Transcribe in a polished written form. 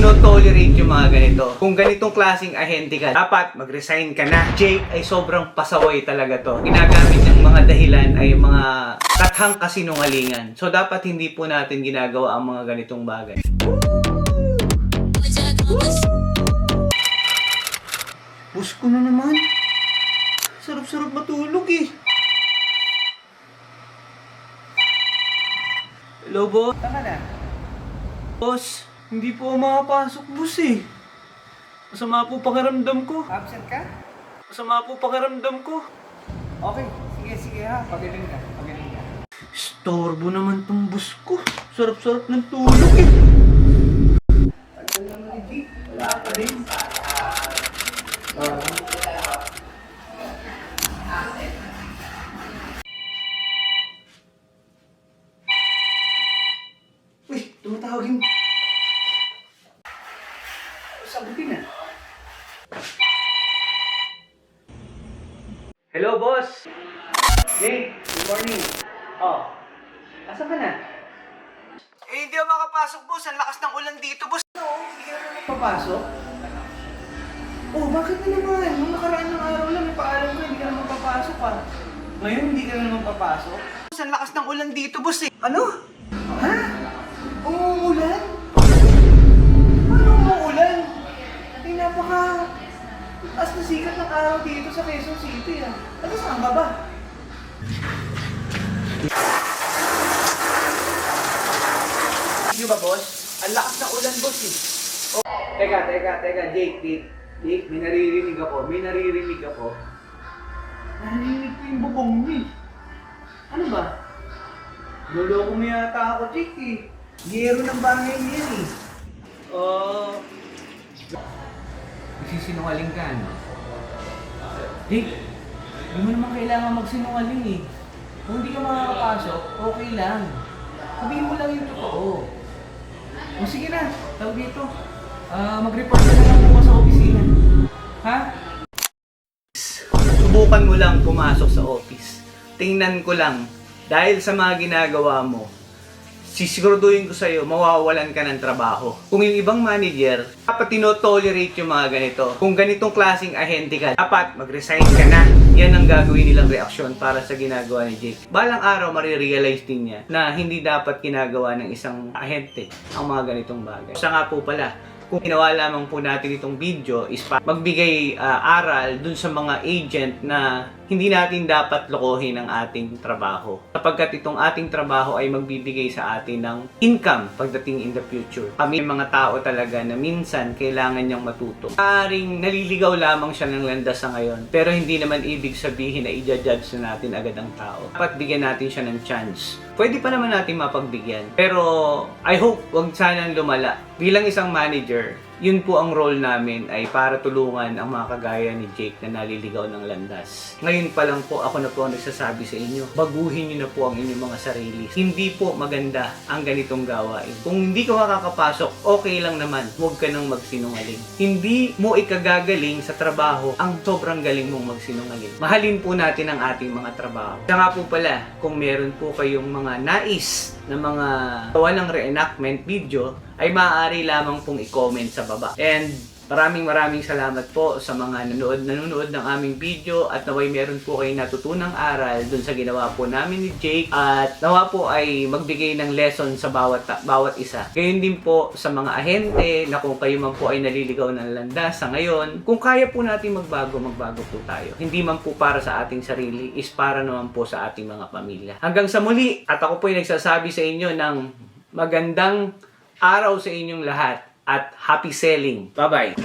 tinotolerate yung mga ganito. Kung ganitong klaseng ahente ka, dapat mag-resign ka na. Jake ay sobrang pasaway talaga to. Ginagamit niyang mga dahilan ay mga kathang kasinungalingan. So dapat hindi po natin ginagawa ang mga ganitong bagay. Bus ko na naman. Sarap-sarap matulog eh. Hello, boss? Tama na. Boss, hindi po ako makapasok, boss eh. Masama po pakiramdam ko. Absent ka? Masama po pakiramdam ko. Okay, sige ha. Pagaling ka. Storbo naman tong bus ko. Sarap-sarap ng tulog eh. Tagal naman ni Jake. Wala ka rin. Uy, tumatawagin. Sagutin na. Hello, boss. Jake, good morning. Oh, asan ka na? Eh, hindi ako makapasok, boss. Ang lakas ng ulan dito, boss. Hindi ka naman papasok? Oh, bakit na naman? Nung nakaraan ng araw lang, may paalam ka, hindi ka naman papasok ha. Ngayon, hindi ka naman papasok? Boss, ang lakas ng ulan dito, boss eh. Ano? Ha? Umuulan? Ano umuulan? Ay, napaka... taas na sikat ng araw dito sa Quezon City ah. Ano, saan ka ba? Hindi ba, boss? Ang lakas ng ulan, boss eh. Oh, teka, Jake, may naririnig ako. Narinig ko yung bubong niya. Ano ba? Nuloko mo yata ako, Jake eh. Giyero ng bahay niya eh. Nagsisinungaling ka, no? Jake, hindi mo naman kailangan magsinungaling eh. Kung hindi ka makakapasok, okay lang. Sabihin mo lang yung totoo. O sige na, tawag dito. Mag-report ka na lang bukas sa opisina. Ha? Subukan mo lang pumasok sa office. Tingnan ko lang, dahil sa mga ginagawa mo, sisiguraduhin ko sa'yo, mawawalan ka ng trabaho. Kung yung ibang manager, dapat tinotolerate yung mga ganito. Kung ganitong klaseng ahente ka, dapat mag-resign ka na. Yan ang gagawin nilang reaksyon para sa ginagawa ni Jake. Balang araw, marirealize din niya na hindi dapat ginagawa ng isang ahente ang mga ganitong bagay. Sa nga po pala, kung ginawa lamang po natin itong video is magbigay aral dun sa mga agent na hindi natin dapat lokohin ang ating trabaho. Sapagkat itong ating trabaho ay magbibigay sa atin ng income pagdating in the future. Kami mga tao talaga na minsan kailangan niyang matuto. Maaaring naliligaw lamang siya ng landas sa ngayon, pero hindi naman ibig sabihin na i-judge na natin agad ang tao. Dapat bigyan natin siya ng chance. Pwede pa naman natin mapagbigyan. Pero I hope wag sanang lumala. Bilang isang manager, yun po ang role namin ay para tulungan ang mga kagaya ni Jake na naliligaw ng landas. Ngayon pa lang po ako na po ang nagsasabi sa inyo, baguhin niyo na po ang inyong mga sarili. Hindi po maganda ang ganitong gawain. Kung hindi ka makakapasok, okay lang naman. Huwag ka nang magsinungaling. Hindi mo ikagagaling sa trabaho ang sobrang galing mong magsinungaling. Mahalin po natin ang ating mga trabaho. Kaya nga po pala, kung meron po kayong mga nais na mga gawa ng reenactment video, ay maaari lamang pong i-comment sa baba. And maraming salamat po sa mga nanonood ng aming video at naway meron po kayong natutunang aral dun sa ginawa po namin ni Jake at nawa po ay magbigay ng lesson sa bawat isa. Gayon din po sa mga ahente na kung kayo man po ay naliligaw ng landas sa ngayon, kung kaya po natin magbago po tayo. Hindi man po para sa ating sarili, is para naman po sa ating mga pamilya. Hanggang sa muli, at ako po ay nagsasabi sa inyo ng magandang araw sa inyong lahat at happy selling. Bye-bye!